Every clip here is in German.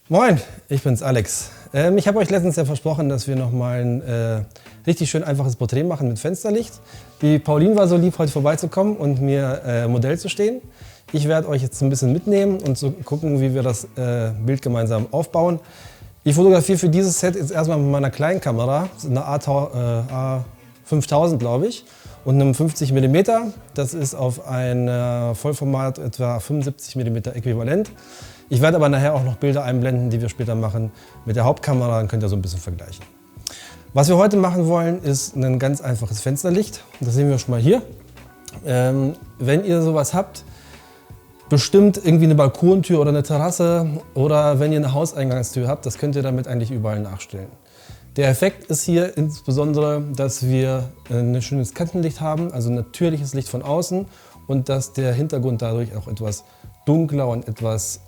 Moin, ich bin's, Alex. Ich habe euch letztens ja versprochen, dass wir nochmal ein richtig schön einfaches Porträt machen mit Fensterlicht. Die Pauline war so lieb, heute vorbeizukommen und mir Modell zu stehen. Ich werde euch jetzt ein bisschen mitnehmen und so gucken, wie wir das Bild gemeinsam aufbauen. Ich fotografiere für dieses Set jetzt erstmal mit meiner kleinen Kamera, einer A5000, glaube ich, und einem 50 mm. Das ist auf ein Vollformat etwa 75 mm äquivalent. Ich werde aber nachher auch noch Bilder einblenden, die wir später machen mit der Hauptkamera, dann könnt ihr so ein bisschen vergleichen. Was wir heute machen wollen, ist ein ganz einfaches Fensterlicht. Das sehen wir schon mal hier. Wenn ihr sowas habt, bestimmt irgendwie eine Balkontür oder eine Terrasse oder wenn ihr eine Hauseingangstür habt, das könnt ihr damit eigentlich überall nachstellen. Der Effekt ist hier insbesondere, dass wir ein schönes Kantenlicht haben, also natürliches Licht von außen und dass der Hintergrund dadurch auch etwas dunkler und etwas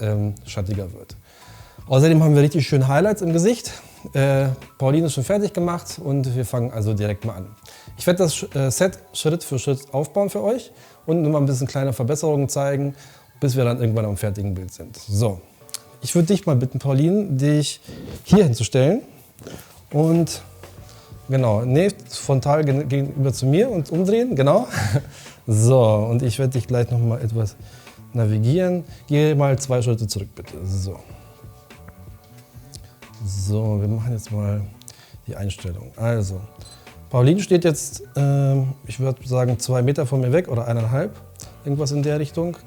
schattiger wird. Außerdem haben wir richtig schön Highlights im Gesicht. Pauline ist schon fertig gemacht und wir fangen also direkt mal an. Ich werde das Set Schritt für Schritt aufbauen für euch und nur mal ein bisschen kleine Verbesserungen zeigen, bis wir dann irgendwann am fertigen Bild sind. So, ich würde dich mal bitten, Pauline, dich hier hinzustellen und genau, frontal gegenüber zu mir und umdrehen, genau. So, und ich werde dich gleich noch mal etwas navigieren. Gehe mal 2 Schritte zurück, bitte. So, wir machen jetzt mal die Einstellung. Also, Pauline steht jetzt, ich würde sagen, 2 Meter von mir weg oder 1,5, irgendwas in der Richtung.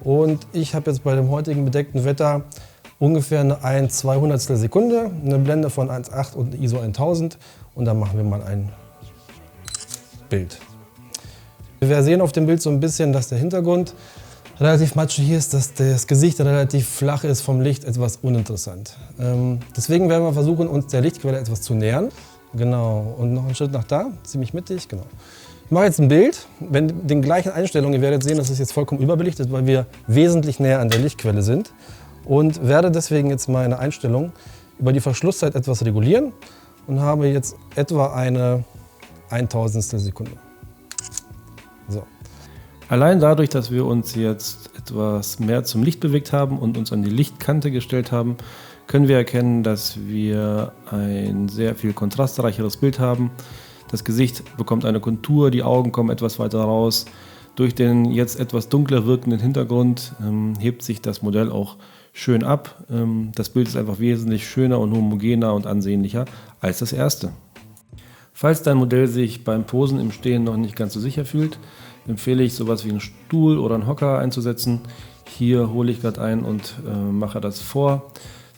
Und ich habe jetzt bei dem heutigen bedeckten Wetter ungefähr eine 1/200 Sekunde, eine Blende von 1,8 und eine ISO 1000. Und dann machen wir mal ein Bild. Wir sehen auf dem Bild so ein bisschen, dass der Hintergrund relativ matschig hier ist, dass das Gesicht relativ flach ist, vom Licht etwas uninteressant. Deswegen werden wir versuchen, uns der Lichtquelle etwas zu nähern. Genau, und noch einen Schritt nach da, ziemlich mittig, genau. Ich mache jetzt ein Bild, mit den gleichen Einstellungen. Ihr werdet sehen, das ist jetzt vollkommen überbelichtet, weil wir wesentlich näher an der Lichtquelle sind. Und werde deswegen jetzt meine Einstellung über die Verschlusszeit etwas regulieren und habe jetzt etwa eine 1/1000 Sekunde. So. Allein dadurch, dass wir uns jetzt etwas mehr zum Licht bewegt haben und uns an die Lichtkante gestellt haben, können wir erkennen, dass wir ein sehr viel kontrastreicheres Bild haben. Das Gesicht bekommt eine Kontur, die Augen kommen etwas weiter raus. Durch den jetzt etwas dunkler wirkenden Hintergrund hebt sich das Modell auch schön ab. Das Bild ist einfach wesentlich schöner und homogener und ansehnlicher als das erste. Falls dein Modell sich beim Posen im Stehen noch nicht ganz so sicher fühlt, empfehle ich, sowas wie einen Stuhl oder einen Hocker einzusetzen. Hier hole ich gerade ein und mache das vor.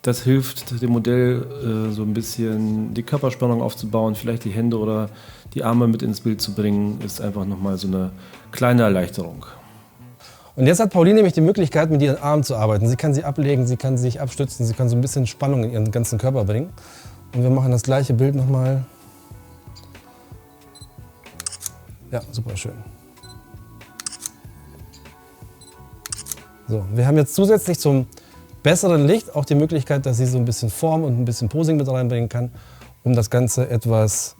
Das hilft dem Modell so ein bisschen die Körperspannung aufzubauen, vielleicht die Hände oder die Arme mit ins Bild zu bringen, ist einfach nochmal so eine kleine Erleichterung. Und jetzt hat Pauline nämlich die Möglichkeit, mit ihren Armen zu arbeiten. Sie kann sie ablegen, sie kann sich abstützen, sie kann so ein bisschen Spannung in ihren ganzen Körper bringen. Und wir machen das gleiche Bild nochmal. Ja, super schön. So, wir haben jetzt zusätzlich zum besseren Licht auch die Möglichkeit, dass sie so ein bisschen Form und ein bisschen Posing mit reinbringen kann, um das Ganze etwas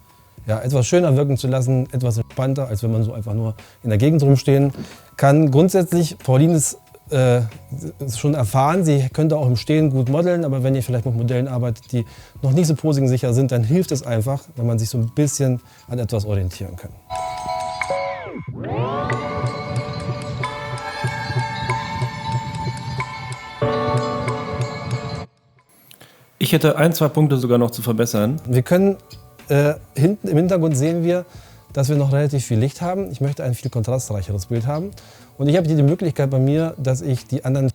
schöner wirken zu lassen, etwas entspannter, als wenn man so einfach nur in der Gegend rumstehen kann. Grundsätzlich, Pauline ist schon erfahren, sie könnte auch im Stehen gut modeln, aber wenn ihr vielleicht mit Modellen arbeitet, die noch nicht so posingsicher sind, dann hilft es einfach, wenn man sich so ein bisschen an etwas orientieren kann. Ich hätte 1-2 Punkte sogar noch zu verbessern. Wir können, hinten im Hintergrund sehen wir, dass wir noch relativ viel Licht haben. Ich möchte ein viel kontrastreicheres Bild haben. Und ich habe hier die Möglichkeit bei mir, dass ich die anderen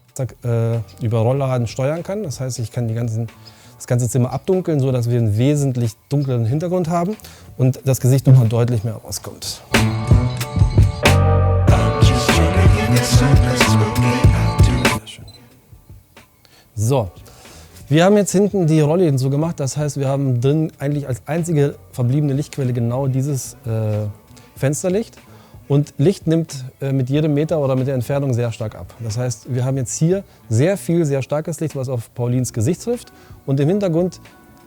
über Rollladen steuern kann. Das heißt, ich kann das ganze Zimmer abdunkeln, sodass wir einen wesentlich dunkleren Hintergrund haben und das Gesicht nochmal deutlich mehr rauskommt. So. Wir haben jetzt hinten die Rollläden so gemacht, das heißt, wir haben drin eigentlich als einzige verbliebene Lichtquelle genau dieses Fensterlicht. Und Licht nimmt mit jedem Meter oder mit der Entfernung sehr stark ab. Das heißt, wir haben jetzt hier sehr viel, sehr starkes Licht, was auf Paulines Gesicht trifft. Und im Hintergrund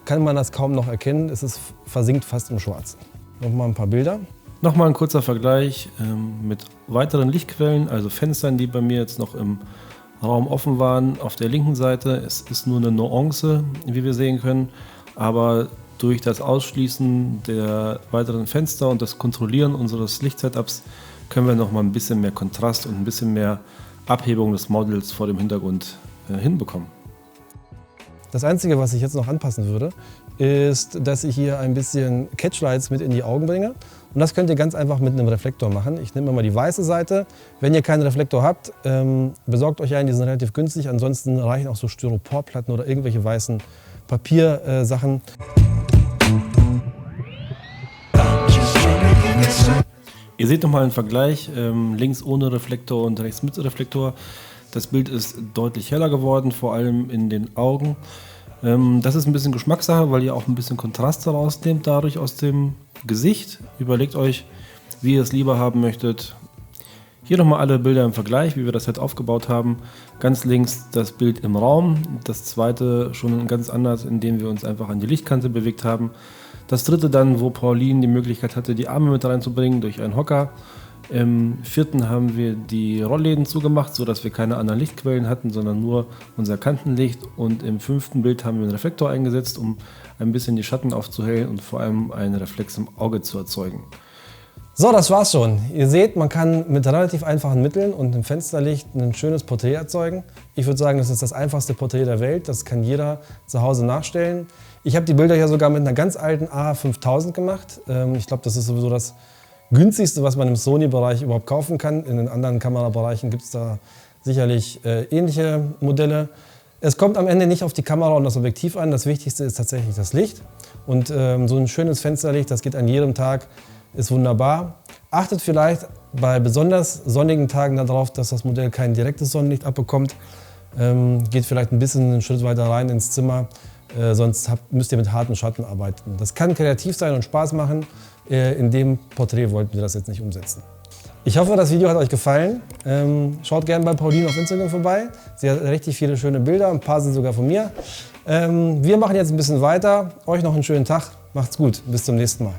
kann man das kaum noch erkennen, es versinkt fast im Schwarzen. Nochmal ein paar Bilder. Nochmal ein kurzer Vergleich mit weiteren Lichtquellen, also Fenstern, die bei mir jetzt noch im Raum offen waren auf der linken Seite. Es ist nur eine Nuance, wie wir sehen können, aber durch das Ausschließen der weiteren Fenster und das Kontrollieren unseres Lichtsetups können wir noch mal ein bisschen mehr Kontrast und ein bisschen mehr Abhebung des Modells vor dem Hintergrund hinbekommen. Das Einzige, was ich jetzt noch anpassen würde, ist, dass ich hier ein bisschen Catchlights mit in die Augen bringe. Und das könnt ihr ganz einfach mit einem Reflektor machen. Ich nehme mal die weiße Seite. Wenn ihr keinen Reflektor habt, besorgt euch einen, die sind relativ günstig. Ansonsten reichen auch so Styroporplatten oder irgendwelche weißen Papiersachen. Ihr seht nochmal einen Vergleich, links ohne Reflektor und rechts mit Reflektor. Das Bild ist deutlich heller geworden, vor allem in den Augen. Das ist ein bisschen Geschmackssache, weil ihr auch ein bisschen Kontrast rausnehmt dadurch aus dem Gesicht. Überlegt euch, wie ihr es lieber haben möchtet. Hier nochmal alle Bilder im Vergleich, wie wir das halt aufgebaut haben. Ganz links das Bild im Raum, das zweite schon ganz anders, indem wir uns einfach an die Lichtkante bewegt haben. Das dritte dann, wo Pauline die Möglichkeit hatte, die Arme mit reinzubringen durch einen Hocker. Im vierten haben wir die Rollläden zugemacht, sodass wir keine anderen Lichtquellen hatten, sondern nur unser Kantenlicht. Und im fünften Bild haben wir einen Reflektor eingesetzt, um ein bisschen die Schatten aufzuhellen und vor allem einen Reflex im Auge zu erzeugen. So, das war's schon. Ihr seht, man kann mit relativ einfachen Mitteln und einem Fensterlicht ein schönes Porträt erzeugen. Ich würde sagen, das ist das einfachste Porträt der Welt. Das kann jeder zu Hause nachstellen. Ich habe die Bilder hier sogar mit einer ganz alten A5000 gemacht. Ich glaube, das ist sowieso das günstigste, was man im Sony-Bereich überhaupt kaufen kann. In den anderen Kamerabereichen gibt es da sicherlich ähnliche Modelle. Es kommt am Ende nicht auf die Kamera und das Objektiv an. Das Wichtigste ist tatsächlich das Licht. Und so ein schönes Fensterlicht, das geht an jedem Tag, ist wunderbar. Achtet vielleicht bei besonders sonnigen Tagen darauf, dass das Modell kein direktes Sonnenlicht abbekommt. Geht vielleicht ein bisschen einen Schritt weiter rein ins Zimmer. Sonst müsst ihr mit harten Schatten arbeiten. Das kann kreativ sein und Spaß machen. In dem Porträt wollten wir das jetzt nicht umsetzen. Ich hoffe, das Video hat euch gefallen. Schaut gerne bei Pauline auf Instagram vorbei. Sie hat richtig viele schöne Bilder, ein paar sind sogar von mir. Wir machen jetzt ein bisschen weiter. Euch noch einen schönen Tag. Macht's gut. Bis zum nächsten Mal.